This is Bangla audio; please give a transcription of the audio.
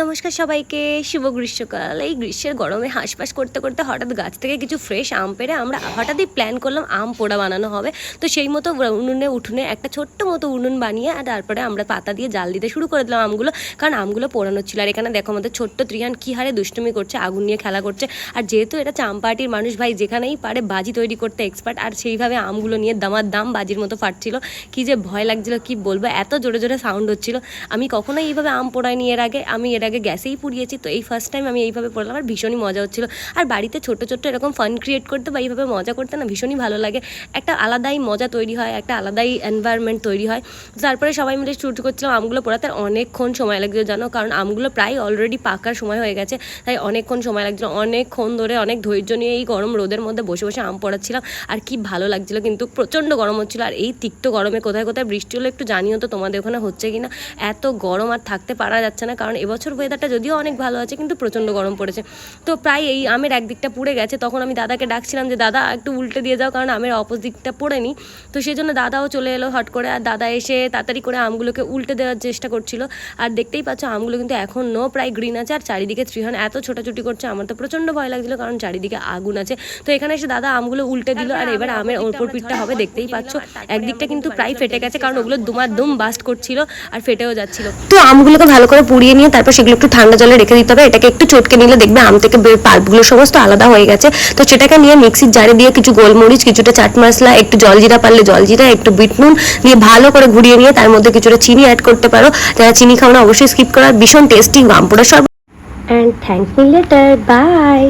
নমস্কার সবাইকে, শুভ গ্রীষ্মকাল। এই গ্রীষ্মের গরমে হাঁসফাঁস করতে করতে হঠাৎ গাছ থেকে কিছু ফ্রেশ আম পেড়ে আমরা হঠাৎই প্ল্যান করলাম আম পোড়া বানানো হবে। তো সেই মতো উঠোনে একটা ছোট্ট মতো উনুন বানিয়ে আর তারপরে আমরা পাতা দিয়ে জাল দিতে শুরু করে দিলাম আমগুলো, কারণ আমগুলো পোড়ানো ছিল। আর এখানে দেখো আমাদের ছোট্ট ত্রিহান কী হারে দুষ্টুমি করছে, আগুন নিয়ে খেলা করছে। আর যেহেতু এটা চাম্পাহাটির মানুষ ভাই, যেখানেই পারে বাজি তৈরি করতে এক্সপার্ট, আর সেইভাবে আমগুলো নিয়ে দাম বাজির মতো ফাটছিল। কি যে ভয় লাগছিল কি বলবো, এত জোরে জোরে সাউন্ড হচ্ছিল। আমি কখনোই এইভাবে আম পোড়াইনি এর আগে, আমি এর আগে গ্যাসেই পুড়িয়েছি, তো এই ফার্স্ট টাইম আমি এইভাবে পড়লাম। আর ভীষণই মজা হচ্ছিলো। আর বাড়িতে ছোট্ট ছোট্ট এরকম ফান ক্রিয়েট করতে বা এইভাবে মজা করতে না ভীষণই ভালো লাগে। একটা আলাদাই মজা তৈরি হয়, একটা আলাদাই এনভায়রনমেন্ট তৈরি হয়। তারপরে সবাই মিলে শুরু করছিলাম আমগুলো পোড়াতে। অনেকক্ষণ সময় লাগছিল জানো, কারণ আমগুলো প্রায় অলরেডি পাকার সময় হয়ে গেছে, তাই অনেকক্ষণ সময় লাগছিলো। অনেকক্ষণ ধরে অনেক ধৈর্য নিয়ে এই গরম রোদের মধ্যে বসে বসে আম পোড়াচ্ছিলাম। আর কি ভালো লাগছিলো, কিন্তু প্রচণ্ড গরম হচ্ছিলো। আর এই তিক্ত গরমে কোথায় কোথায় বৃষ্টি হলো একটু জানিও তো তোমাদের ওখানে হচ্ছে কি না। এত গরম আর থাকতে পারা যাচ্ছে না, কারণ এবছর ওয়েদারটা যদিও অনেক ভালো আছে, কিন্তু প্রচণ্ড গরম পড়েছে। তো প্রায় এই আমের একদিকটা পুড়ে গেছে। তখন আমি দাদাকে ডাকছিলাম যে দাদা একটু উল্টে দিয়ে যাও, কারণ আমের অপোজিটটা পড়ে নি। তো সেই জন্য দাদাও চলে এলো হট করে, আর দাদা এসে তাড়াতাড়ি করে আমগুলোকে উল্টে দেওয়ার চেষ্টা করছিল। আর দেখতেই পাচ্ছ আমগুলো কিন্তু এখনও প্রায় গ্রিন আছে, আর চারিদিকে ত্রিহান এত ছোটাছুটি করছে, আমার তো প্রচণ্ড ভয় লাগছিলো, কারণ চারিদিকে আগুন আছে। তো এখানে এসে দাদা আমগুলো উল্টে দিল। আর এবার আমের ওপর পিঠটা হবে, দেখতেই পাচ্ছ একদিকটা কিন্তু প্রায় ফেটে গেছে, কারণ ওগুলো দুম বাস্ট করছিল আর ফেটেও যাচ্ছিল। তো আমগুলোকে ভালো করে পুড়িয়ে নিয়ে তারপর সেগুলো একটু ঠান্ডা জলে রেখে দিতে হবে। এটাকে একটু চটকে নিলে দেখবে আম থেকে পাল্পগুলো সমস্ত আলাদা হয়ে গেছে। তো সেটাকে নিয়ে মিক্সির জারে দিয়ে কিছু গোলমরিচ, কিছুটা চাট মশলা, একটু জলজিরা পারলে জলজিরা, একটু বিট নুন দিয়ে ভালো করে ঘুরিয়ে নিয়ে তার মধ্যে কিছুটা চিনি অ্যাড করতে পারো। যারা চিনি খাও না অবশ্যই স্কিপ করা। ভীষণ টেস্টি আম পোড়া শরবত। And thanks me later, by.